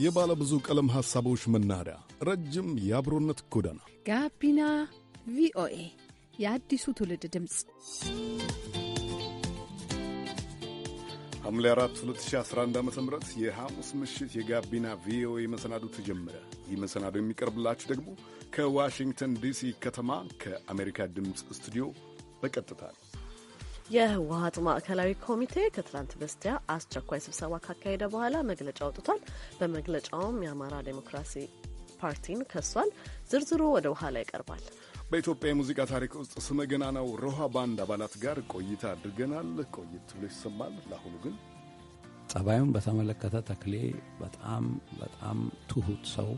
የባለ ብዙ ቀለም ሐሳቦች መናኸሪያ፣ ረጅም የአብሮነት ጎዳና ጋቢና ቪኦኤ የአዲሱ ትውልድ ድምፅ። ሐምሌ 4 2011 ዓ.ም የሐሙስ ምሽት የጋቢና ቪኦኤ መሰናዶ ተጀመረ። ይህ መሰናዶ የሚቀርብላችሁ ደግሞ ከዋሽንግተን ዲሲ ከተማ ከአሜሪካ ድምፅ ስቱዲዮ በቀጥታ ነው። የህወሓት ማዕከላዊ ኮሚቴ ከትላንት በስቲያ አስቸኳይ ስብሰባ ካካሄደ በኋላ መግለጫ አውጥቷል። በመግለጫውም የአማራ ዴሞክራሲ ፓርቲን ከሷል። ዝርዝሩ ወደ ኋላ ይቀርባል። በኢትዮጵያ የሙዚቃ ታሪክ ውስጥ ስመ ገናናው ሮሃ ባንድ አባላት ጋር ቆይታ አድርገናል። ቆይት ብሎ ይሰማል። ለአሁኑ ግን ጸባዩን በተመለከተ ተክሌ በጣም ትሁት ሰው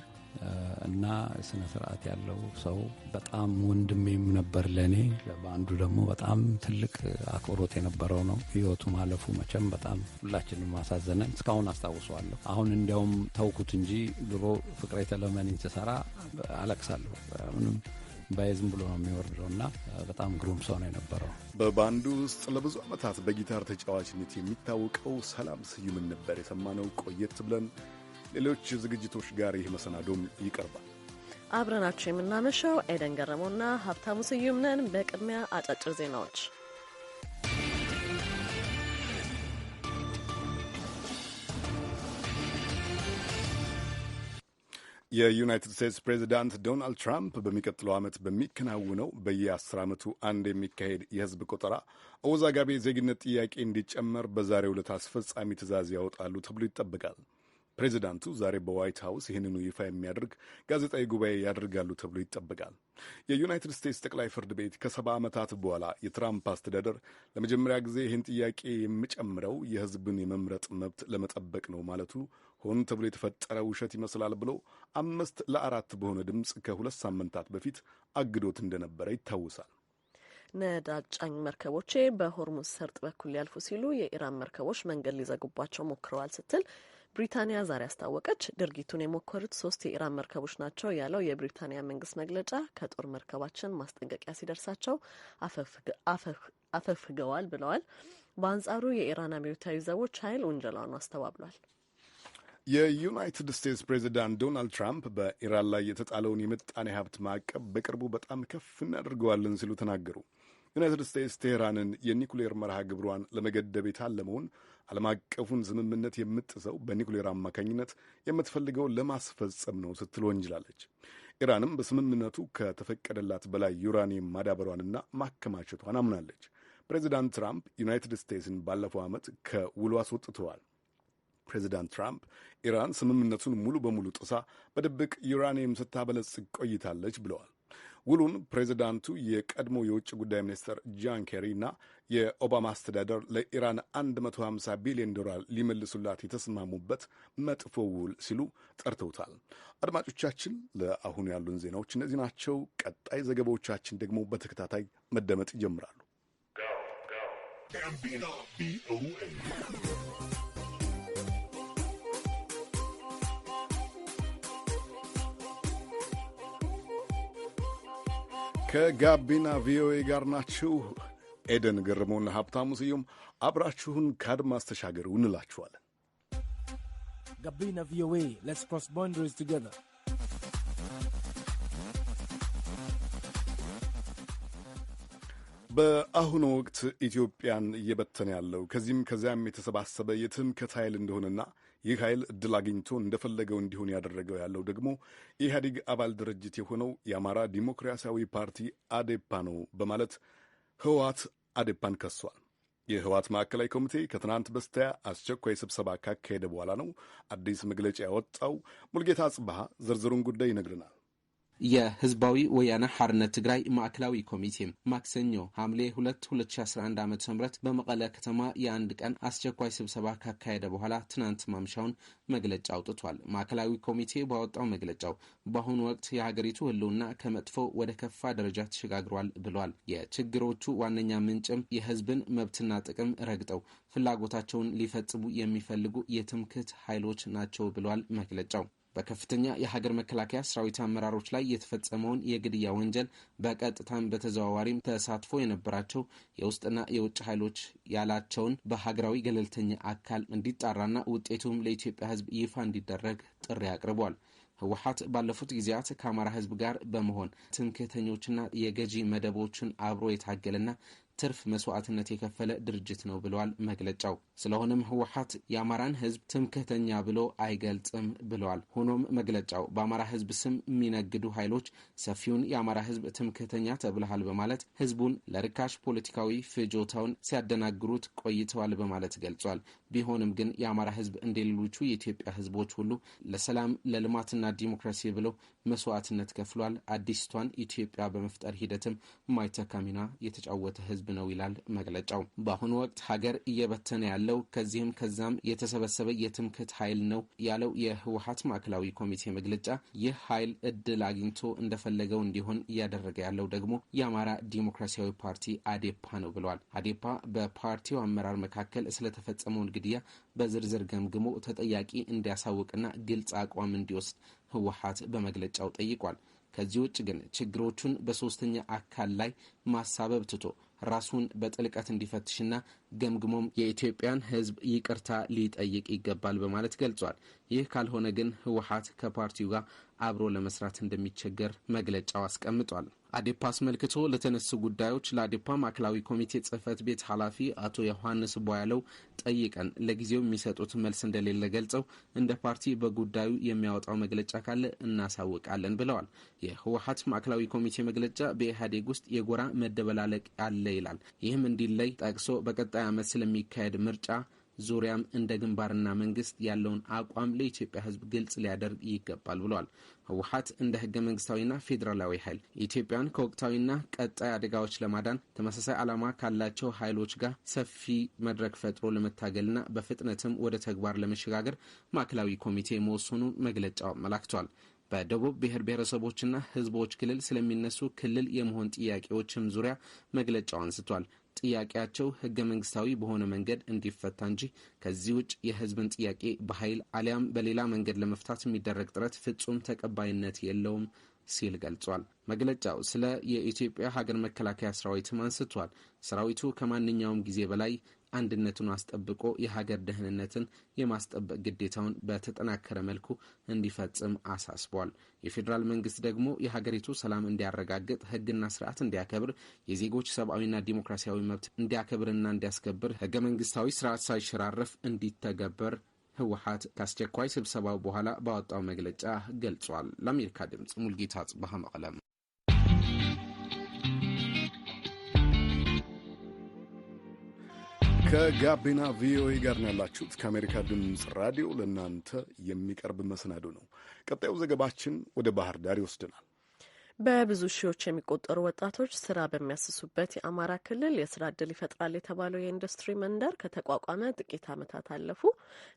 እና ስነ ስርዓት ያለው ሰው፣ በጣም ወንድሜም ነበር ለኔ። ለባንዱ ደግሞ በጣም ትልቅ አክብሮት የነበረው ነው። ህይወቱ ማለፉ መቼም በጣም ሁላችንም ማሳዘነን። እስካሁን አስታውሰዋለሁ። አሁን እንዲያውም ተውኩት እንጂ ድሮ ፍቅሬ ተለመኔ ተሰራ አለቅሳለሁ። ምንም ባይዝም ብሎ ነው የሚወርደው እና በጣም ግሩም ሰው ነው የነበረው። በባንዱ ውስጥ ለብዙ ዓመታት በጊታር ተጫዋችነት የሚታወቀው ሰላም ስዩምን ነበር የሰማነው። ቆየት ብለን ሌሎች ዝግጅቶች ጋር ይህ መሰናዶም ይቀርባል። አብረናችሁ የምናመሸው ኤደን ገረመውና ሀብታሙ ስዩም ነን። በቅድሚያ አጫጭር ዜናዎች። የዩናይትድ ስቴትስ ፕሬዚዳንት ዶናልድ ትራምፕ በሚቀጥለው ዓመት በሚከናውነው በየ10 ዓመቱ አንድ የሚካሄድ የሕዝብ ቆጠራ አወዛጋቢ ዜግነት ጥያቄ እንዲጨመር በዛሬው ዕለት አስፈጻሚ ትዕዛዝ ያወጣሉ ተብሎ ይጠበቃል። ፕሬዚዳንቱ ዛሬ በዋይት ሃውስ ይህንኑ ይፋ የሚያደርግ ጋዜጣዊ ጉባኤ ያደርጋሉ ተብሎ ይጠበቃል። የዩናይትድ ስቴትስ ጠቅላይ ፍርድ ቤት ከ70 ዓመታት በኋላ የትራምፕ አስተዳደር ለመጀመሪያ ጊዜ ይህን ጥያቄ የሚጨምረው የሕዝብን የመምረጥ መብት ለመጠበቅ ነው ማለቱ ሆን ተብሎ የተፈጠረ ውሸት ይመስላል ብሎ 5-4 በሆነ ድምፅ ከ2 ሳምንታት በፊት አግዶት እንደነበረ ይታወሳል። ነዳጅ ጫኝ መርከቦቼ በሆርሙዝ ሰርጥ በኩል ሊያልፉ ሲሉ የኢራን መርከቦች መንገድ ሊዘጉባቸው ሞክረዋል ስትል ብሪታንያ ዛሬ አስታወቀች። ድርጊቱን የሞከሩት 3 የኢራን መርከቦች ናቸው ያለው የብሪታንያ መንግስት መግለጫ ከጦር መርከባችን ማስጠንቀቂያ ሲደርሳቸው አፈፍገዋል ብለዋል። በአንጻሩ የኢራን አብዮታዊ ዘቦች ኃይል ውንጀላውን አስተባብሏል። የዩናይትድ ስቴትስ ፕሬዚዳንት ዶናልድ ትራምፕ በኢራን ላይ የተጣለውን የምጣኔ ሀብት ማዕቀብ በቅርቡ በጣም ከፍ እናደርገዋለን ሲሉ ተናገሩ። ዩናይትድ ስቴትስ ቴህራንን የኒኩሌር መርሃ ግብሯን ለመገደብ የታለመውን ዓለም አቀፉን ስምምነት የምጥሰው በኒኩሌር አማካኝነት የምትፈልገውን ለማስፈጸም ነው ስትል ወንጅላለች። ኢራንም በስምምነቱ ከተፈቀደላት በላይ ዩራኒየም ማዳበሯንና ማከማቸቷን አምናለች። ፕሬዚዳንት ትራምፕ ዩናይትድ ስቴትስን ባለፈው ዓመት ከውሉ አስወጥተዋል። ፕሬዚዳንት ትራምፕ ኢራን ስምምነቱን ሙሉ በሙሉ ጥሳ በድብቅ ዩራኒየም ስታበለጽግ ቆይታለች ብለዋል። ውሉን ፕሬዚዳንቱ የቀድሞ የውጭ ጉዳይ ሚኒስትር ጃን ኬሪ እና የኦባማ አስተዳደር ለኢራን $150 ቢሊዮን ሊመልሱላት የተስማሙበት መጥፎ ውል ሲሉ ጠርተውታል። አድማጮቻችን፣ ለአሁኑ ያሉን ዜናዎች እነዚህ ናቸው። ቀጣይ ዘገባዎቻችን ደግሞ በተከታታይ መደመጥ ይጀምራሉ። ከጋቢና ቪኦኤ ጋር ናችሁ። ኤደን ገረመውና ሀብታሙ ስዩም አብራችሁን ከአድማስ ተሻገሩ እንላችኋለን። ጋቢና ቪኦኤ ሌትስ ክሮስ ቦንደሪስ ቱጌዘር። በአሁኑ ወቅት ኢትዮጵያን እየበተነ ያለው ከዚህም ከዚያም የተሰባሰበ የትምክህት ኃይል እንደሆነና ይህ ኃይል እድል አግኝቶ እንደፈለገው እንዲሆን ያደረገው ያለው ደግሞ የኢህአዴግ አባል ድርጅት የሆነው የአማራ ዲሞክራሲያዊ ፓርቲ አዴፓ ነው በማለት ህወሓት አዴፓን ከሷል። የህወሓት ማዕከላዊ ኮሚቴ ከትናንት በስቲያ አስቸኳይ ስብሰባ ካካሄደ በኋላ ነው አዲስ መግለጫ ያወጣው። ሙልጌታ አጽባሃ ዝርዝሩን ጉዳይ ይነግርናል። የህዝባዊ ወያነ ሓርነት ትግራይ ማዕከላዊ ኮሚቴ ማክሰኞ ሐምሌ 2 2011 ዓ.ም በመቀለ ከተማ የአንድ ቀን አስቸኳይ ስብሰባ ካካሄደ በኋላ ትናንት ማምሻውን መግለጫ አውጥቷል። ማዕከላዊ ኮሚቴ ባወጣው መግለጫው በአሁኑ ወቅት የሀገሪቱ ህልውና ከመጥፎ ወደ ከፋ ደረጃ ተሸጋግሯል ብሏል። የችግሮቹ ዋነኛ ምንጭም የህዝብን መብትና ጥቅም ረግጠው ፍላጎታቸውን ሊፈጽሙ የሚፈልጉ የትምክህት ኃይሎች ናቸው ብሏል መግለጫው። በከፍተኛ የሀገር መከላከያ ሰራዊት አመራሮች ላይ የተፈጸመውን የግድያ ወንጀል በቀጥታም በተዘዋዋሪም ተሳትፎ የነበራቸው የውስጥና የውጭ ኃይሎች ያላቸውን በሀገራዊ ገለልተኛ አካል እንዲጣራና ውጤቱም ለኢትዮጵያ ሕዝብ ይፋ እንዲደረግ ጥሪ አቅርቧል። ህወሓት ባለፉት ጊዜያት ከአማራ ሕዝብ ጋር በመሆን ትምክህተኞችና የገዢ መደቦችን አብሮ የታገለና ትርፍ መስዋዕትነት የከፈለ ድርጅት ነው ብለዋል መግለጫው። ስለሆነም ህወሓት የአማራን ህዝብ ትምክህተኛ ብሎ አይገልጽም ብለዋል። ሆኖም መግለጫው በአማራ ህዝብ ስም የሚነግዱ ኃይሎች ሰፊውን የአማራ ህዝብ ትምክህተኛ ተብለሃል በማለት ህዝቡን ለርካሽ ፖለቲካዊ ፍጆታውን ሲያደናግሩት ቆይተዋል በማለት ገልጿል። ቢሆንም ግን የአማራ ህዝብ እንደሌሎቹ የኢትዮጵያ ህዝቦች ሁሉ ለሰላም ለልማትና ዲሞክራሲ ብሎ መስዋዕትነት ከፍሏል። አዲስቷን ኢትዮጵያ በመፍጠር ሂደትም ማይተካ ሚና የተጫወተ ህዝብ ነው ይላል መግለጫው። በአሁኑ ወቅት ሀገር እየበተነ ያለው ከዚህም ከዛም የተሰበሰበ የትምክህት ኃይል ነው ያለው የህወሓት ማዕከላዊ ኮሚቴ መግለጫ፣ ይህ ኃይል እድል አግኝቶ እንደፈለገው እንዲሆን እያደረገ ያለው ደግሞ የአማራ ዲሞክራሲያዊ ፓርቲ አዴፓ ነው ብለዋል። አዴፓ በፓርቲው አመራር መካከል ስለተፈጸመውን ግድያ በዝርዝር ገምግሞ ተጠያቂ እንዲያሳውቅና ግልጽ አቋም እንዲወስድ ህወሓት በመግለጫው ጠይቋል። ከዚህ ውጭ ግን ችግሮቹን በሶስተኛ አካል ላይ ማሳበብ ትቶ ራሱን በጥልቀት እንዲፈትሽና ገምግሞም የኢትዮጵያን ህዝብ ይቅርታ ሊጠይቅ ይገባል በማለት ገልጿል። ይህ ካልሆነ ግን ህወሓት ከፓርቲው ጋር አብሮ ለመስራት እንደሚቸገር መግለጫው አስቀምጧል። አዴፓ አስመልክቶ ለተነሱ ጉዳዮች ለአዴፓ ማዕከላዊ ኮሚቴ ጽህፈት ቤት ኃላፊ አቶ ዮሐንስ ቦያለው ጠይቀን ለጊዜው የሚሰጡት መልስ እንደሌለ ገልጸው እንደ ፓርቲ በጉዳዩ የሚያወጣው መግለጫ ካለ እናሳውቃለን ብለዋል። የህወሓት ማዕከላዊ ኮሚቴ መግለጫ በኢህአዴግ ውስጥ የጎራ መደበላለቅ አለ ይላል። ይህም እንዲለይ ጠቅሶ በቀጣይ ዓመት ስለሚካሄድ ምርጫ ዙሪያም እንደ ግንባርና መንግስት ያለውን አቋም ለኢትዮጵያ ህዝብ ግልጽ ሊያደርግ ይገባል ብለዋል። ህወሓት እንደ ህገ መንግስታዊና ፌዴራላዊ ኃይል ኢትዮጵያን ከወቅታዊና ቀጣይ አደጋዎች ለማዳን ተመሳሳይ ዓላማ ካላቸው ኃይሎች ጋር ሰፊ መድረክ ፈጥሮ ለመታገልና በፍጥነትም ወደ ተግባር ለመሸጋገር ማዕከላዊ ኮሚቴ መወሰኑን መግለጫው አመላክቷል። በደቡብ ብሔር ብሔረሰቦችና ህዝቦች ክልል ስለሚነሱ ክልል የመሆን ጥያቄዎችም ዙሪያ መግለጫው አንስቷል። ጥያቄያቸው ህገ መንግስታዊ በሆነ መንገድ እንዲፈታ እንጂ ከዚህ ውጭ የህዝብን ጥያቄ በኃይል አሊያም በሌላ መንገድ ለመፍታት የሚደረግ ጥረት ፍጹም ተቀባይነት የለውም ሲል ገልጿል። መግለጫው ስለ የኢትዮጵያ ሀገር መከላከያ ሰራዊትም አንስቷል። ሰራዊቱ ከማንኛውም ጊዜ በላይ አንድነቱን አስጠብቆ የሀገር ደህንነትን የማስጠበቅ ግዴታውን በተጠናከረ መልኩ እንዲፈጽም አሳስቧል። የፌዴራል መንግስት ደግሞ የሀገሪቱ ሰላም እንዲያረጋግጥ፣ ህግና ስርዓት እንዲያከብር፣ የዜጎች ሰብአዊና ዲሞክራሲያዊ መብት እንዲያከብርና እንዲያስከብር፣ ህገ መንግስታዊ ስርዓት ሳይሸራረፍ እንዲተገበር ህወሓት ከአስቸኳይ ስብሰባው በኋላ ባወጣው መግለጫ ገልጿል። ለአሜሪካ ድምጽ ሙልጌታ ጽባህ መቀለም። ከጋቢና ቪኦኤ ጋር ነው ያላችሁት። ከአሜሪካ ድምፅ ራዲዮ ለእናንተ የሚቀርብ መሰናዶ ነው። ቀጣዩ ዘገባችን ወደ ባህር ዳር ይወስድናል። በብዙ ሺዎች የሚቆጠሩ ወጣቶች ስራ በሚያስሱበት የአማራ ክልል የስራ እድል ይፈጥራል የተባለው የኢንዱስትሪ መንደር ከተቋቋመ ጥቂት ዓመታት አለፉ።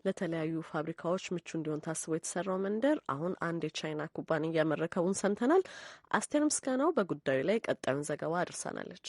ለተለያዩ ፋብሪካዎች ምቹ እንዲሆን ታስቦ የተሰራው መንደር አሁን አንድ የቻይና ኩባንያ መረከቡን ሰምተናል። አስቴር ምስጋናው በጉዳዩ ላይ ቀጣዩን ዘገባ አድርሳናለች።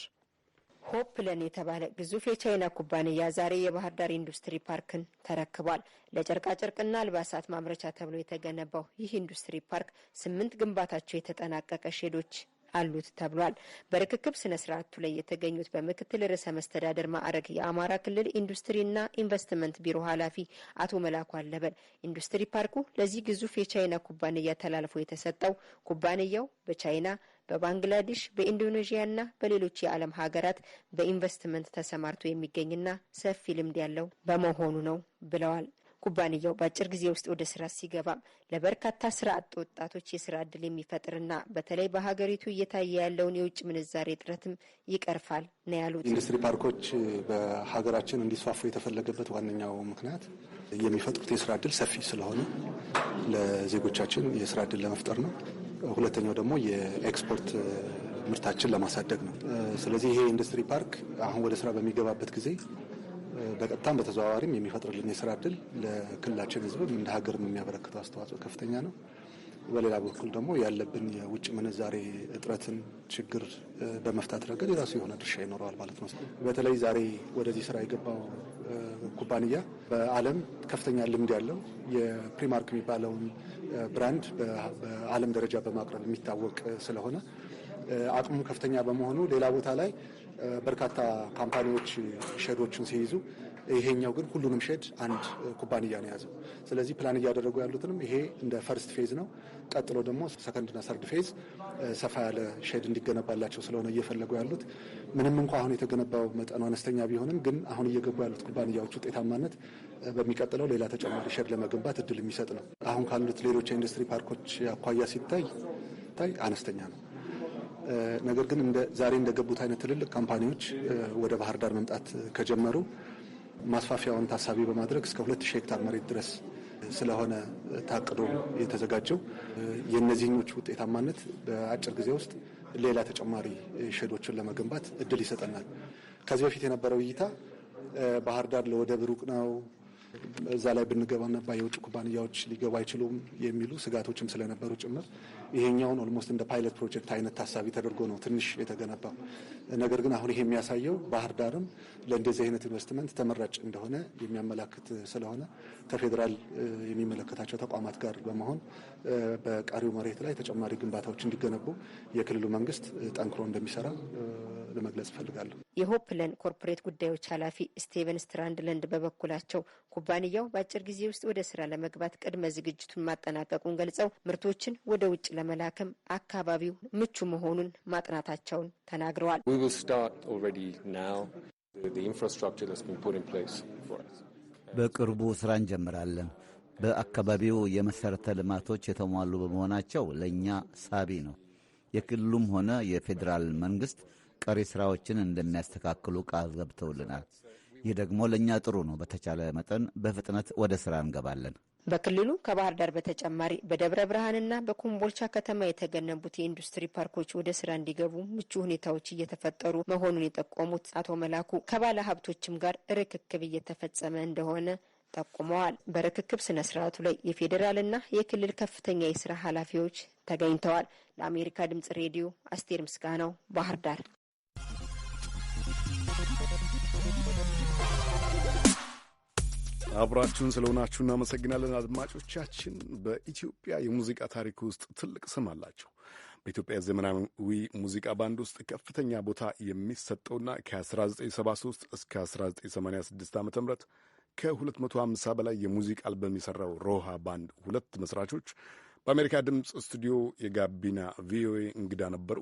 ሆፕለን የተባለ ግዙፍ የቻይና ኩባንያ ዛሬ የባህር ዳር ኢንዱስትሪ ፓርክን ተረክቧል። ለጨርቃጨርቅና አልባሳት ማምረቻ ተብሎ የተገነባው ይህ ኢንዱስትሪ ፓርክ 8 ግንባታቸው የተጠናቀቀ ሼዶች አሉት ተብሏል። በርክክብ ስነ ስርዓቱ ላይ የተገኙት በምክትል ርዕሰ መስተዳደር ማዕረግ የአማራ ክልል ኢንዱስትሪና ኢንቨስትመንት ቢሮ ኃላፊ አቶ መላኩ አለበል ኢንዱስትሪ ፓርኩ ለዚህ ግዙፍ የቻይና ኩባንያ ተላልፎ የተሰጠው ኩባንያው በቻይና በባንግላዴሽ በኢንዶኔዥያና በሌሎች የዓለም ሀገራት በኢንቨስትመንት ተሰማርቶ የሚገኝና ሰፊ ልምድ ያለው በመሆኑ ነው ብለዋል። ኩባንያው በአጭር ጊዜ ውስጥ ወደ ስራ ሲገባም ለበርካታ ስራ አጥ ወጣቶች የስራ እድል የሚፈጥርና በተለይ በሀገሪቱ እየታየ ያለውን የውጭ ምንዛሬ እጥረትም ይቀርፋል ነው ያሉት። ኢንዱስትሪ ፓርኮች በሀገራችን እንዲስፋፉ የተፈለገበት ዋነኛው ምክንያት የሚፈጥሩት የስራ እድል ሰፊ ስለሆነ ለዜጎቻችን የስራ እድል ለመፍጠር ነው። ሁለተኛው ደግሞ የኤክስፖርት ምርታችን ለማሳደግ ነው። ስለዚህ ይሄ ኢንዱስትሪ ፓርክ አሁን ወደ ስራ በሚገባበት ጊዜ በቀጥታም በተዘዋዋሪም የሚፈጥርልን የስራ እድል ለክልላችን ሕዝብም እንደ ሀገርም የሚያበረክተው አስተዋጽኦ ከፍተኛ ነው። በሌላ በኩል ደግሞ ያለብን የውጭ ምንዛሬ እጥረትን ችግር በመፍታት ረገድ የራሱ የሆነ ድርሻ ይኖረዋል ማለት ነው። በተለይ ዛሬ ወደዚህ ስራ የገባው ኩባንያ በዓለም ከፍተኛ ልምድ ያለው የፕሪማርክ የሚባለውን ብራንድ በዓለም ደረጃ በማቅረብ የሚታወቅ ስለሆነ አቅሙ ከፍተኛ በመሆኑ ሌላ ቦታ ላይ በርካታ ካምፓኒዎች ሼዶችን ሲይዙ ይሄኛው ግን ሁሉንም ሼድ አንድ ኩባንያ ነው የያዘው። ስለዚህ ፕላን እያደረጉ ያሉትንም ይሄ እንደ ፈርስት ፌዝ ነው። ቀጥሎ ደግሞ ሰከንድና ሰርድ ፌዝ ሰፋ ያለ ሼድ እንዲገነባላቸው ስለሆነ እየፈለጉ ያሉት። ምንም እንኳ አሁን የተገነባው መጠኑ አነስተኛ ቢሆንም ግን አሁን እየገቡ ያሉት ኩባንያዎች ውጤታማነት በሚቀጥለው ሌላ ተጨማሪ ሼድ ለመገንባት እድል የሚሰጥ ነው። አሁን ካሉት ሌሎች የኢንዱስትሪ ፓርኮች አኳያ ሲታይ አነስተኛ ነው። ነገር ግን ዛሬ እንደገቡት አይነት ትልልቅ ካምፓኒዎች ወደ ባህር ዳር መምጣት ከጀመሩ ማስፋፊያውን ታሳቢ በማድረግ እስከ 2000 ሄክታር መሬት ድረስ ስለሆነ ታቅዶ የተዘጋጀው የእነዚህኞቹ ውጤታማነት በአጭር ጊዜ ውስጥ ሌላ ተጨማሪ ሼዶችን ለመገንባት እድል ይሰጠናል። ከዚህ በፊት የነበረው እይታ ባህር ዳር ለወደብ ሩቅ ነው፣ እዛ ላይ ብንገባና የውጭ ኩባንያዎች ሊገቡ አይችሉም የሚሉ ስጋቶችም ስለነበሩ ጭምር ይሄኛውን ኦልሞስት እንደ ፓይለት ፕሮጀክት አይነት ታሳቢ ተደርጎ ነው ትንሽ የተገነባው። ነገር ግን አሁን ይሄ የሚያሳየው ባህር ዳርም ለእንደዚህ አይነት ኢንቨስትመንት ተመራጭ እንደሆነ የሚያመላክት ስለሆነ ከፌዴራል የሚመለከታቸው ተቋማት ጋር በመሆን በቀሪው መሬት ላይ ተጨማሪ ግንባታዎች እንዲገነቡ የክልሉ መንግስት ጠንክሮ እንደሚሰራ ለመግለጽ እፈልጋለሁ። የሆፕለን ኮርፖሬት ጉዳዮች ኃላፊ ስቴቨን ስትራንድለንድ በበኩላቸው ኩባንያው በአጭር ጊዜ ውስጥ ወደ ስራ ለመግባት ቅድመ ዝግጅቱን ማጠናቀቁን ገልጸው ምርቶችን ወደ ውጭ ለመላክም አካባቢው ምቹ መሆኑን ማጥናታቸውን ተናግረዋል። በቅርቡ ስራ እንጀምራለን። በአካባቢው የመሠረተ ልማቶች የተሟሉ በመሆናቸው ለእኛ ሳቢ ነው። የክልሉም ሆነ የፌዴራል መንግሥት ቀሪ ሥራዎችን እንደሚያስተካክሉ ቃል ገብተውልናል። ይህ ደግሞ ለእኛ ጥሩ ነው። በተቻለ መጠን በፍጥነት ወደ ሥራ እንገባለን። በክልሉ ከባህር ዳር በተጨማሪ በደብረ ብርሃንና በኮምቦልቻ ከተማ የተገነቡት የኢንዱስትሪ ፓርኮች ወደ ስራ እንዲገቡ ምቹ ሁኔታዎች እየተፈጠሩ መሆኑን የጠቆሙት አቶ መላኩ ከባለ ሀብቶችም ጋር ርክክብ እየተፈጸመ እንደሆነ ጠቁመዋል። በርክክብ ስነ ስርዓቱ ላይ የፌዴራልና የክልል ከፍተኛ የስራ ኃላፊዎች ተገኝተዋል። ለአሜሪካ ድምጽ ሬዲዮ አስቴር ምስጋናው ባህር ዳር። አብራችሁን ስለሆናችሁ እናመሰግናለን አድማጮቻችን። በኢትዮጵያ የሙዚቃ ታሪክ ውስጥ ትልቅ ስም አላቸው። በኢትዮጵያ ዘመናዊ ሙዚቃ ባንድ ውስጥ ከፍተኛ ቦታ የሚሰጠውና ከ1973 እስከ 1986 ዓ ም ከ250 በላይ የሙዚቃ አልበም የሠራው ሮሃ ባንድ ሁለት መስራቾች በአሜሪካ ድምፅ ስቱዲዮ የጋቢና ቪኦኤ እንግዳ ነበሩ።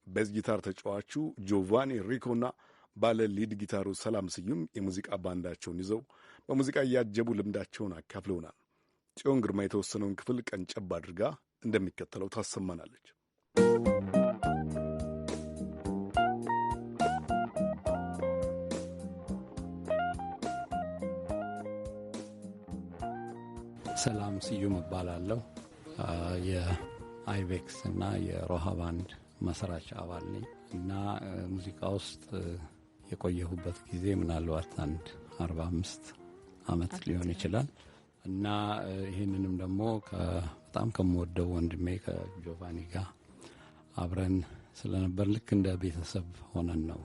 ቤዝ ጊታር ተጫዋቹ ጆቫኒ ሪኮና ባለ ሊድ ጊታሩ ሰላም ስዩም የሙዚቃ ባንዳቸውን ይዘው በሙዚቃ እያጀቡ ልምዳቸውን አካፍለውናል። ጽዮን ግርማ የተወሰነውን ክፍል ቀንጨብ አድርጋ እንደሚከተለው ታሰማናለች። ሰላም ስዩም እባላለሁ። የአይቤክስ እና የሮሃ ባንድ መስራች አባል ነኝ እና ሙዚቃ ውስጥ የቆየሁበት ጊዜ ምናልባት 45 ዓመት ሊሆን ይችላል እና ይህንንም ደግሞ በጣም ከምወደው ወንድሜ ከጆቫኒ ጋር አብረን ስለነበር ልክ እንደ ቤተሰብ ሆነን ነው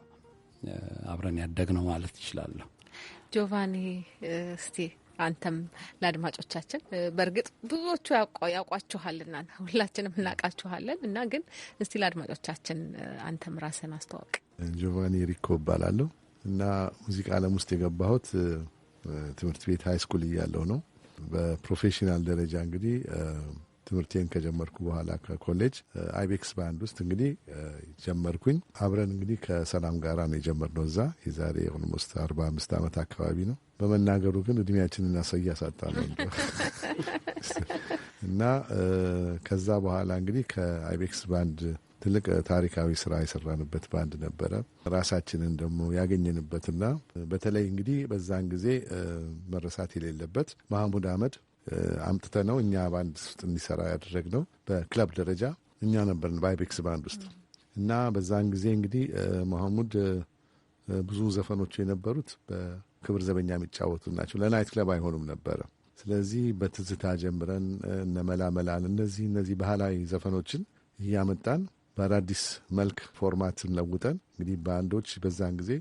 አብረን ያደግነው ማለት ይችላለሁ። ጆቫኒ እስቲ አንተም ለአድማጮቻችን በእርግጥ ብዙዎቹ ያውቋችኋልና ሁላችንም እናውቃችኋለን እና ግን እስቲ ለአድማጮቻችን አንተም ራስን አስተዋውቅ። ጆቫኒ ሪኮ እባላለሁ እና ሙዚቃ ዓለም ውስጥ የገባሁት ትምህርት ቤት ሃይ ስኩል እያለሁ ነው። በፕሮፌሽናል ደረጃ እንግዲህ ትምህርቴን ከጀመርኩ በኋላ ከኮሌጅ አይቤክስ ባንድ ውስጥ እንግዲህ ጀመርኩኝ። አብረን እንግዲህ ከሰላም ጋራ ነው የጀመርነው። እዛ የዛሬ ኦልሞስት 45 ዓመት አካባቢ ነው። በመናገሩ ግን እድሜያችንን እያሳጣ ነው እና ከዛ በኋላ እንግዲህ ከአይቤክስ ባንድ ትልቅ ታሪካዊ ስራ የሰራንበት ባንድ ነበረ። ራሳችንን ደግሞ ያገኘንበትና በተለይ እንግዲህ በዛን ጊዜ መረሳት የሌለበት መሐሙድ አህመድ አምጥተ ነው እኛ ባንድ ውስጥ እንዲሰራ ያደረግነው። በክለብ ደረጃ እኛ ነበርን በአይቤክስ ባንድ ውስጥ እና በዛን ጊዜ እንግዲህ መሐሙድ ብዙ ዘፈኖቹ የነበሩት በክብር ዘበኛ የሚጫወቱ ናቸው። ለናይት ክለብ አይሆኑም ነበረ። ስለዚህ በትዝታ ጀምረን እነ መላመላን እነዚህ ባህላዊ ዘፈኖችን እያመጣን በአዳዲስ መልክ ፎርማትን ለውጠን እንግዲህ ባንዶች በዛን ጊዜ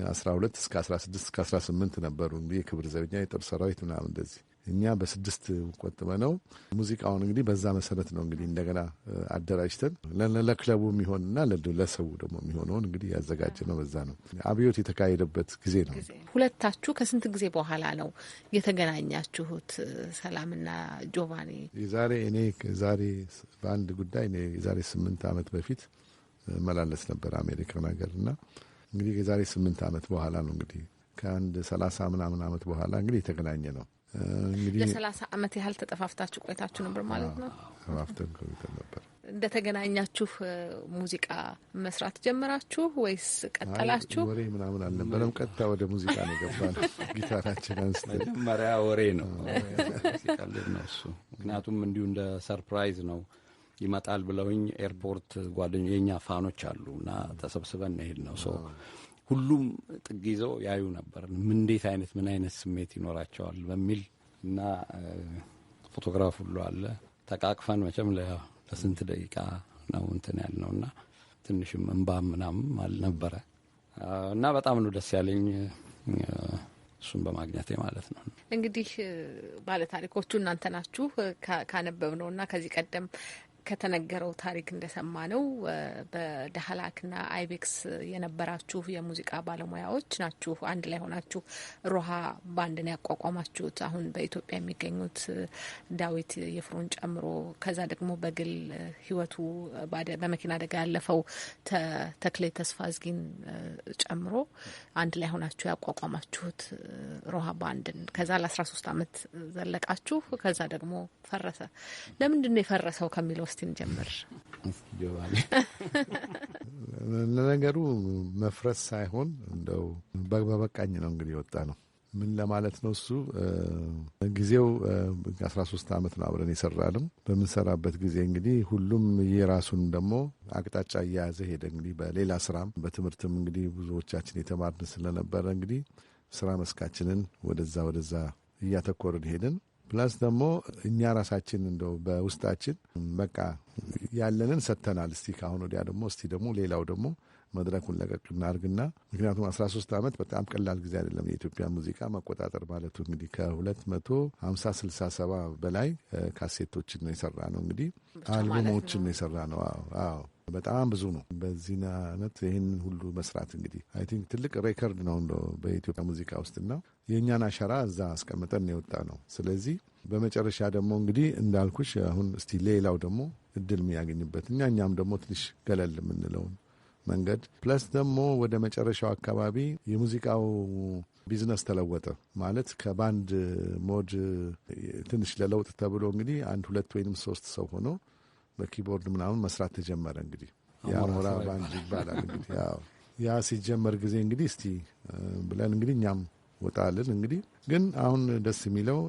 12 እስከ 16 እስከ 18 ነበሩ። እንግዲህ የክብር ዘበኛ፣ የጦር ሰራዊት ምናምን እንደዚህ እኛ በ6 ቆጥበ ነው ሙዚቃውን እንግዲህ በዛ መሰረት ነው እንግዲህ እንደገና አደራጅተን ለክለቡ የሚሆንና ለሰው ደግሞ የሚሆነውን እንግዲህ ያዘጋጀ ነው። በዛ ነው አብዮት የተካሄደበት ጊዜ ነው። ሁለታችሁ ከስንት ጊዜ በኋላ ነው የተገናኛችሁት? ሰላምና ጆቫኒ ዛሬ በአንድ ጉዳይ የዛሬ 8 ዓመት በፊት መላለስ ነበር አሜሪካ ነገር እና እንግዲህ የዛሬ 8 ዓመት በኋላ ነው እንግዲህ ከአንድ 30 ምናምን ዓመት በኋላ እንግዲህ የተገናኘ ነው። ለ30 ዓመት ያህል ተጠፋፍታችሁ ቆይታችሁ ነበር ማለት ነው? ተጠፋፍተን ቆይተን ነበር። እንደተገናኛችሁ ሙዚቃ መስራት ጀመራችሁ ወይስ ቀጠላችሁ? ወሬ ምናምን አልነበረም። ቀጥታ ወደ ሙዚቃ ነው የገባነው። ጊታራችን አንስተን መጀመሪያ ወሬ ነው ሲቀልድ ነው እሱ። ምክንያቱም እንዲሁ እንደ ሰርፕራይዝ ነው ይመጣል ብለውኝ ኤርፖርት ጓደኞች የኛ ፋኖች አሉ እና ተሰብስበን ሄድ ነው ሰው ሁሉም ጥግ ይዘው ያዩ ነበር። ምን አይነት ስሜት ይኖራቸዋል በሚል እና ፎቶግራፍ ሁሉ አለ። ተቃቅፈን መቼም ለስንት ደቂቃ ነው እንትን ያልነውና ትንሽም እንባም ምናምን አልነበረ እና በጣም ነው ደስ ያለኝ እሱን በማግኘቴ ማለት ነው። እንግዲህ ባለታሪኮቹ እናንተ ናችሁ። ካነበብነውና ከዚህ ቀደም ከተነገረው ታሪክ እንደሰማ ነው በዳህላክና አይቤክስ የነበራችሁ የሙዚቃ ባለሙያዎች ናችሁ። አንድ ላይ ሆናችሁ ሮሃ ባንድን ያቋቋማችሁት። አሁን በኢትዮጵያ የሚገኙት ዳዊት ይፍሩን ጨምሮ ከዛ ደግሞ በግል ሕይወቱ በመኪና አደጋ ያለፈው ተክሌ ተስፋዝጊን ጨምሮ አንድ ላይ ሆናችሁ ያቋቋማችሁት ሮሃ ባንድን ከዛ ለ13 ዓመት ዘለቃችሁ። ከዛ ደግሞ ፈረሰ። ለምንድን ነው የፈረሰው ከሚለው እስቲ እንጀምር። ለነገሩ መፍረስ ሳይሆን እንደው በበቃኝ ነው እንግዲህ የወጣ ነው። ምን ለማለት ነው እሱ ጊዜው 13 ዓመት ነው አብረን የሰራ ነው። በምንሰራበት ጊዜ እንግዲህ ሁሉም የራሱን ደግሞ አቅጣጫ እየያዘ ሄደ። እንግዲህ በሌላ ስራም በትምህርትም እንግዲህ ብዙዎቻችን የተማርን ስለነበረ እንግዲህ ስራ መስካችንን ወደዛ እያተኮርን ሄድን። ፕላስ ደግሞ እኛ ራሳችን እንደው በውስጣችን በቃ ያለንን ሰጥተናል። እስቲ ካሁን ወዲያ ደግሞ ሌላው ደግሞ መድረኩን ለቀቅ እናርግና ምክንያቱም 13 ዓመት በጣም ቀላል ጊዜ አይደለም። የኢትዮጵያ ሙዚቃ መቆጣጠር ማለቱ እንግዲህ ከ250-67 በላይ ካሴቶችን ነው የሰራ ነው። እንግዲህ አልበሞችን ነው የሰራ ነው። አዎ በጣም ብዙ ነው። በዚህ አይነት ይህን ሁሉ መስራት እንግዲህ አይ ቲንክ ትልቅ ሬከርድ ነው እንደው በኢትዮጵያ ሙዚቃ ውስጥና የእኛን አሻራ እዛ አስቀምጠን የወጣ ነው። ስለዚህ በመጨረሻ ደግሞ እንግዲህ እንዳልኩሽ አሁን እስቲ ሌላው ደግሞ እድል የሚያገኝበት እኛም ደግሞ ትንሽ ገለል የምንለውን መንገድ ፕለስ ደግሞ ወደ መጨረሻው አካባቢ የሙዚቃው ቢዝነስ ተለወጠ ማለት ከባንድ ሞድ ትንሽ ለለውጥ ተብሎ እንግዲህ 1-2 ወይም 3 ሰው ሆኖ በኪቦርድ ምናምን መስራት ተጀመረ። እንግዲህ የአሞራ ባንድ ይባላል። እንግዲህ ያ ሲጀመር ጊዜ እንግዲህ እስቲ ብለን እንግዲህ እኛም ወጣልን። እንግዲህ ግን አሁን ደስ የሚለው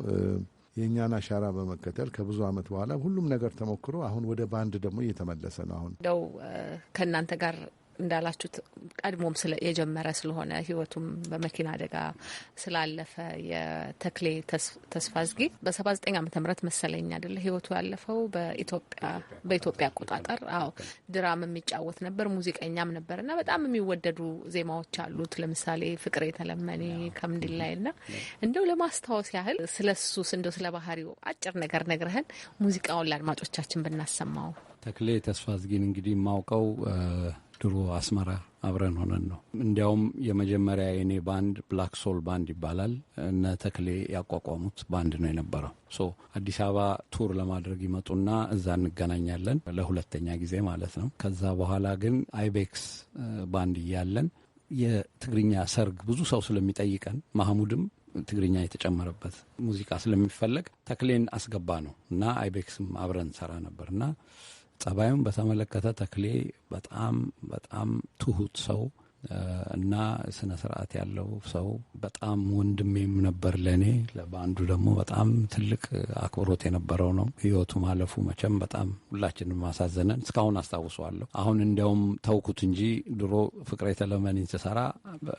የእኛን አሻራ በመከተል ከብዙ ዓመት በኋላ ሁሉም ነገር ተሞክሮ አሁን ወደ ባንድ ደግሞ እየተመለሰ ነው። አሁን እንደው ከእናንተ ጋር እንዳላችሁት ቀድሞም የጀመረ ስለሆነ ህይወቱም በመኪና አደጋ ስላለፈ የተክሌ ተስፋዝጊ በ79 ዓመተ ምህረት መሰለኝ አይደለ ህይወቱ ያለፈው በኢትዮጵያ አቆጣጠር። አዎ ድራም የሚጫወት ነበር፣ ሙዚቀኛም ነበር እና በጣም የሚወደዱ ዜማዎች አሉት። ለምሳሌ ፍቅር የተለመኔ ከምንድን ላይና እንደው ለማስታወስ ያህል ስለሱስ እንደው ስለ ባህሪው አጭር ነገር ነግረህን ሙዚቃውን ለአድማጮቻችን ብናሰማው። ተክሌ ተስፋዝጊን እንግዲህ የማውቀው ድሮ አስመራ አብረን ሆነን ነው። እንዲያውም የመጀመሪያ የኔ ባንድ ብላክ ሶል ባንድ ይባላል። እነ ተክሌ ያቋቋሙት ባንድ ነው የነበረው። አዲስ አበባ ቱር ለማድረግ ይመጡና እዛ እንገናኛለን ለሁለተኛ ጊዜ ማለት ነው። ከዛ በኋላ ግን አይቤክስ ባንድ እያለን የትግርኛ ሰርግ ብዙ ሰው ስለሚጠይቀን ማህሙድም ትግርኛ የተጨመረበት ሙዚቃ ስለሚፈለግ ተክሌን አስገባ ነው እና አይቤክስም አብረን ሰራ ነበርና ጸባዩን በተመለከተ ተክሌ በጣም በጣም ትሁት ሰው እና ስነ ስርዓት ያለው ሰው በጣም ወንድሜም ነበር ለኔ። ለባንዱ ደግሞ በጣም ትልቅ አክብሮት የነበረው ነው። ህይወቱ ማለፉ መቼም በጣም ሁላችንም ማሳዘነን እስካሁን አስታውሰዋለሁ። አሁን እንዲያውም ተውኩት እንጂ ድሮ ፍቅር የተለመኔን ስሰራ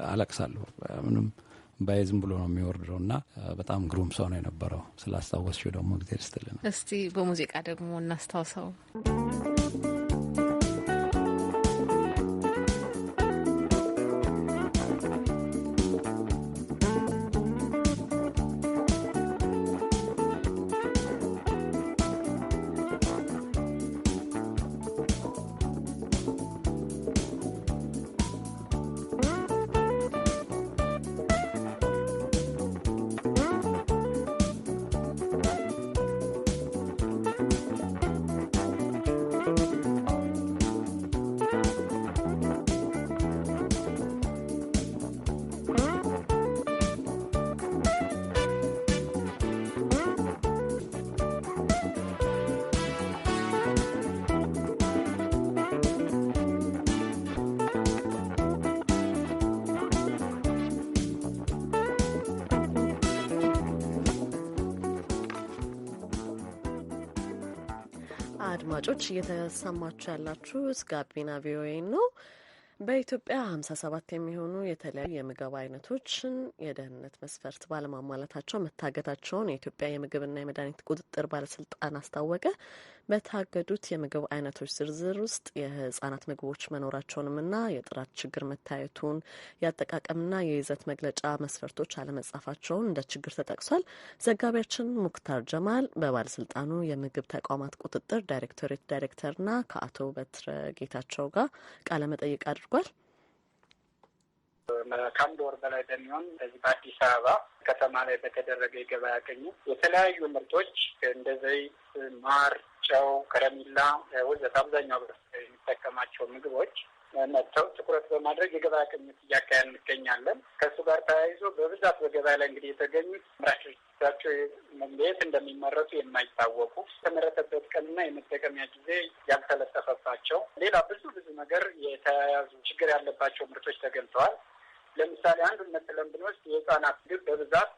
አለቅሳለሁ። ምንም ባይዝም ብሎ ነው የሚወርደውና በጣም ግሩም ሰው ነው የነበረው። ስላስታወስሽው ደግሞ እግዚአብሔር ይስጥልን። እስቲ በሙዚቃ ደግሞ እናስታውሰው። አድማጮች እየተሰማችሁ ያላችሁ ጋቢና ቪኦኤ ነው። በኢትዮጵያ 57 የሚሆኑ የተለያዩ የምግብ አይነቶችን የደህንነት መስፈርት ባለማሟላታቸው መታገታቸውን የኢትዮጵያ የምግብና የመድኃኒት ቁጥጥር ባለስልጣን አስታወቀ። በታገዱት የምግብ አይነቶች ዝርዝር ውስጥ የህጻናት ምግቦች መኖራቸውንምና የጥራት ችግር መታየቱን፣ የአጠቃቀምና የይዘት መግለጫ መስፈርቶች አለመጻፋቸውን እንደ ችግር ተጠቅሷል። ዘጋቢያችን ሙክታር ጀማል በባለስልጣኑ የምግብ ተቋማት ቁጥጥር ዳይሬክቶሬት ዳይሬክተርና ከአቶ በትረ ጌታቸው ጋር ቃለመጠይቅ አድርጓል። ከአንድ ወር በላይ በሚሆን በዚህ በአዲስ አበባ ከተማ ላይ በተደረገ የገበያ ቅኝት የተለያዩ ምርቶች እንደ ዘይት፣ ማር፣ ጨው፣ ከረሚላ ወዘተ አብዛኛው የሚጠቀማቸው ምግቦች መጥተው ትኩረት በማድረግ የገበያ ቅኝት እያካሄድን እንገኛለን። ከእሱ ጋር ተያይዞ በብዛት በገበያ ላይ እንግዲህ የተገኙት ምራቾቻቸው የት እንደሚመረቱ የማይታወቁ የተመረተበት ቀንና የመጠቀሚያ ጊዜ ያልተለጠፈባቸው ሌላ ብዙ ነገር የተያያዙ ችግር ያለባቸው ምርቶች ተገልጸዋል። ለምሳሌ አንዱን ነጥለን ብንወስድ የህጻናት ምግብ በብዛት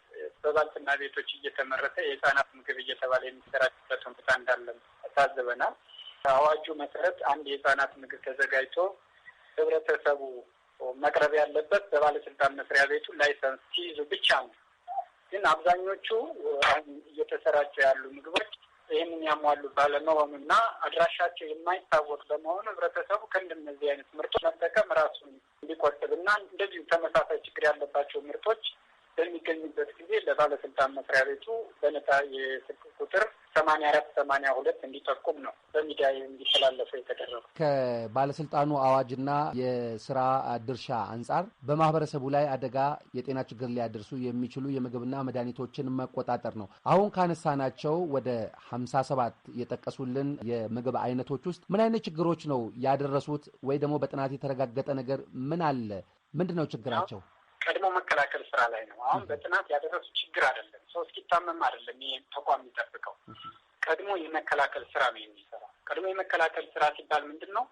በባልትና ቤቶች እየተመረተ የህጻናት ምግብ እየተባለ የሚሰራጭበት ሁኔታ እንዳለን ታዝበናል። አዋጁ መሰረት አንድ የህጻናት ምግብ ተዘጋጅቶ ህብረተሰቡ መቅረብ ያለበት በባለስልጣን መስሪያ ቤቱ ላይሰንስ ሲይዙ ብቻ ነው። ግን አብዛኞቹ እየተሰራጩ ያሉ ምግቦች ይህንን ያሟሉ ባለመሆኑና አድራሻቸው የማይታወቅ በመሆኑ ህብረተሰቡ ከእንደነዚህ አይነት ምርቶች መጠቀም ራሱን እንዲቆጥብና እንደዚሁ ተመሳሳይ ችግር ያለባቸው ምርቶች በሚገኙበት ጊዜ ለባለስልጣን መስሪያ ቤቱ በነጻ የስልክ ቁጥር 8482 እንዲጠቁም ነው በሚዲያ እንዲተላለፉ የተደረገው። ከባለስልጣኑ አዋጅና የስራ ድርሻ አንጻር በማህበረሰቡ ላይ አደጋ የጤና ችግር ሊያደርሱ የሚችሉ የምግብና መድኃኒቶችን መቆጣጠር ነው። አሁን ካነሳናቸው ወደ 57 የጠቀሱልን የምግብ አይነቶች ውስጥ ምን አይነት ችግሮች ነው ያደረሱት? ወይ ደግሞ በጥናት የተረጋገጠ ነገር ምን አለ? ምንድን ነው ችግራቸው? ቀድሞ መከላከል ስራ ላይ ነው። አሁን በጥናት ያደረሱ ችግር አይደለም። ሰው እስኪታመም አይደለም ይሄ ተቋም የሚጠብቀው። ቀድሞ የመከላከል ስራ ነው የሚሰራው። ቀድሞ የመከላከል ስራ ሲባል ምንድን ነው?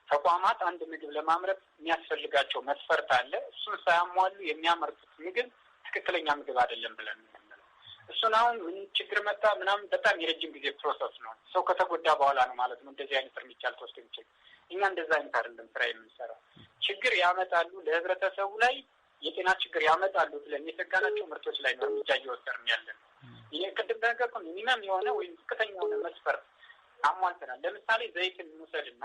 ተቋማት አንድ ምግብ ለማምረት የሚያስፈልጋቸው መስፈርት አለ። እሱን ሳያሟሉ የሚያመርቱት ምግብ ትክክለኛ ምግብ አይደለም ብለን የምንለው እሱን አሁን ምን ችግር መጣ ምናምን በጣም የረጅም ጊዜ ፕሮሰስ ነው። ሰው ከተጎዳ በኋላ ነው ማለት ነው እንደዚህ አይነት እርምጃ ልትወስድ የሚችል። እኛ እንደዛ አይነት አይደለም ስራ የምንሰራው። ችግር ያመጣሉ ለህብረተሰቡ ላይ የጤና ችግር ያመጣሉ ብለን የሰጋናቸው ምርቶች ላይ ነው እርምጃ እየወሰድን ያለን። ይሄ ቅድም እንደነገርኩህ ሚኒመም የሆነ ወይም ዝቅተኛ የሆነ መስፈርት አሟልተናል። ለምሳሌ ዘይትን እንውሰድና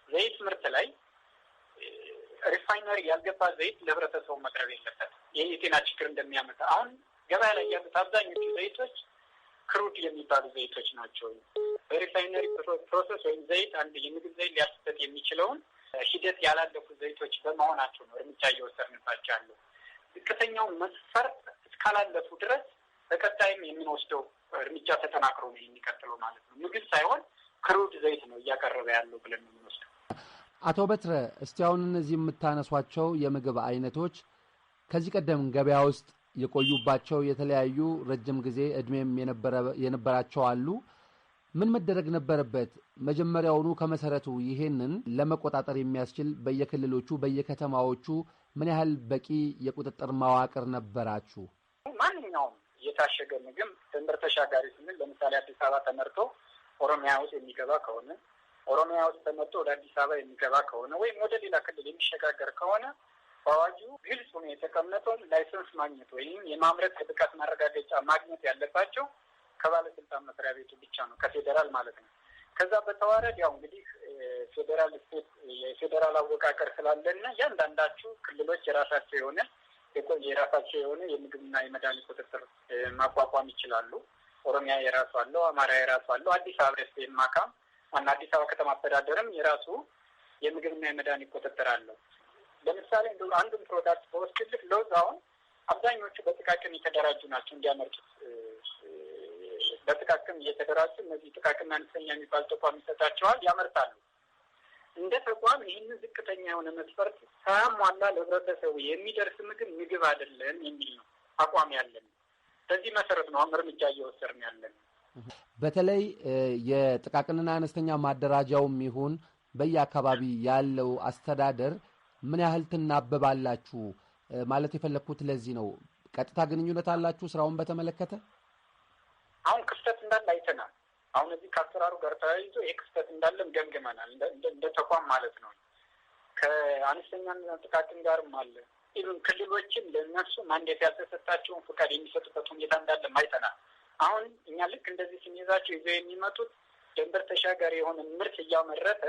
ዘይት ምርት ላይ ሪፋይነሪ ያልገባ ዘይት ለህብረተሰቡ መቅረብ የለበትም። ይሄ የጤና ችግር እንደሚያመጣ አሁን ገበያ ላይ ያሉት አብዛኞቹ ዘይቶች ክሩድ የሚባሉ ዘይቶች ናቸው። በሪፋይነሪ ፕሮሰስ ወይም ዘይት አንድ የምግብ ዘይት ሊያስሰጥ የሚችለውን ሂደት ያላለፉ ዘይቶች በመሆናቸው ነው እርምጃ እየወሰድንባቸው ያለው። ዝቅተኛውን መስፈርት እስካላለፉ ድረስ በቀጣይም የምንወስደው እርምጃ ተጠናክሮ ነው የሚቀጥለው ማለት ነው። ምግብ ሳይሆን ክሩድ ዘይት ነው እያቀረበ ያለው ብለን የምንወስደው። አቶ በትረ፣ እስቲ አሁን እነዚህ የምታነሷቸው የምግብ አይነቶች ከዚህ ቀደም ገበያ ውስጥ የቆዩባቸው የተለያዩ ረጅም ጊዜ እድሜም የነበራቸው አሉ። ምን መደረግ ነበረበት? መጀመሪያውኑ ከመሰረቱ ይሄንን ለመቆጣጠር የሚያስችል በየክልሎቹ በየከተማዎቹ ምን ያህል በቂ የቁጥጥር መዋቅር ነበራችሁ? ማንኛውም የታሸገ ምግብ ድንበር ተሻጋሪ ስንል ለምሳሌ አዲስ አበባ ተመርቶ ኦሮሚያ ውስጥ የሚገባ ከሆነ፣ ኦሮሚያ ውስጥ ተመርቶ ወደ አዲስ አበባ የሚገባ ከሆነ ወይም ወደ ሌላ ክልል የሚሸጋገር ከሆነ በአዋጁ ግልጽ ሆኖ የተቀመጠው ላይሰንስ ማግኘት ወይም የማምረት ብቃት ማረጋገጫ ማግኘት ያለባቸው ከባለስልጣን መስሪያ ቤቱ ብቻ ነው፣ ከፌዴራል ማለት ነው። ከዛ በተዋረድ ያው እንግዲህ ፌዴራል ስቴት የፌዴራል አወቃቀር ስላለና እያንዳንዳችሁ ክልሎች የራሳቸው የሆነ የምግብና የመድኃኒት ቁጥጥር ማቋቋም ይችላሉ። ኦሮሚያ የራሱ አለው፣ አማራ የራሱ አለው። አዲስ አበባ ስቴት ማካም ዋና አዲስ አበባ ከተማ አስተዳደርም የራሱ የምግብና የመድኃኒት ቁጥጥር አለው። ለምሳሌ አንዱን ፕሮዳክት በወስድልህ ለውዝ አሁን አብዛኞቹ በጥቃቅን የተደራጁ ናቸው እንዲያመርቱት በጥቃቅን እየተደራጁ እነዚህ ጥቃቅንና አነስተኛ የሚባል ተቋም ይሰጣቸዋል፣ ያመርታሉ። እንደ ተቋም ይህንን ዝቅተኛ የሆነ መስፈርት ሳያሟላ ለህብረተሰቡ የሚደርስ ምግብ አይደለም የሚል ነው አቋም ያለን። በዚህ መሰረት ነው አሁን እርምጃ እየወሰድን ያለን። በተለይ የጥቃቅንና አነስተኛ ማደራጃውም ይሁን በየአካባቢ ያለው አስተዳደር ምን ያህል ትናበባላችሁ ማለት የፈለግኩት ለዚህ ነው። ቀጥታ ግንኙነት አላችሁ ስራውን በተመለከተ? አሁን ክፍተት እንዳለ አይተናል። አሁን እዚህ ከአሰራሩ ጋር ተያይዞ ይሄ ክፍተት እንዳለም ገምግመናል፣ እንደ ተቋም ማለት ነው። ከአነስተኛና ጥቃቅን ጋርም አለ። ኢቭን ክልሎችን ለእነሱ ማንዴት ያልተሰጣቸውን ፍቃድ የሚሰጡበት ሁኔታ እንዳለም አይተናል። አሁን እኛ ልክ እንደዚህ ስንይዛቸው ይዘው የሚመጡት ድንበር ተሻጋሪ የሆነ ምርት እያመረተ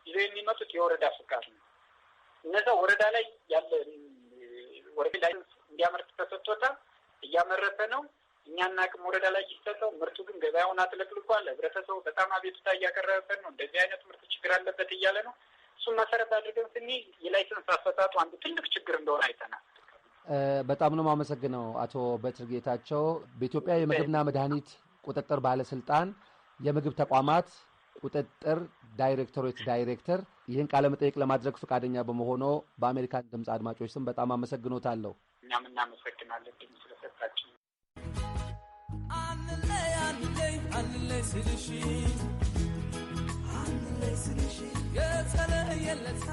ይዘው የሚመጡት የወረዳ ፍቃድ ነው። እነዛ ወረዳ ላይ ያለ ወረዳ ላይ እንዲያመርት ተሰጥቶታል፣ እያመረተ ነው። እኛና አቅም ወረዳ ላይ ይሰጠው፣ ምርቱ ግን ገበያውን አጥለቅልቋል። ህብረተሰቡ በጣም አቤቱታ እያቀረበበት ነው። እንደዚህ አይነት ምርት ችግር አለበት እያለ ነው። እሱን መሰረት አድርገን ስንይ የላይሰንስ አሰጣጡ አንዱ ትልቅ ችግር እንደሆነ አይተናል። በጣም ነው የማመሰግነው አቶ በትር ጌታቸው፣ በኢትዮጵያ የምግብና መድኃኒት ቁጥጥር ባለስልጣን የምግብ ተቋማት ቁጥጥር ዳይሬክቶሬት ዳይሬክተር፣ ይህን ቃለ መጠይቅ ለማድረግ ፈቃደኛ በመሆኑ በአሜሪካን ድምፅ አድማጮች ስም በጣም አመሰግኖታለሁ። እኛም እናመሰግናለን ድምፅ ስለሰጣችን። አንለይ ስልሽ የተለየለት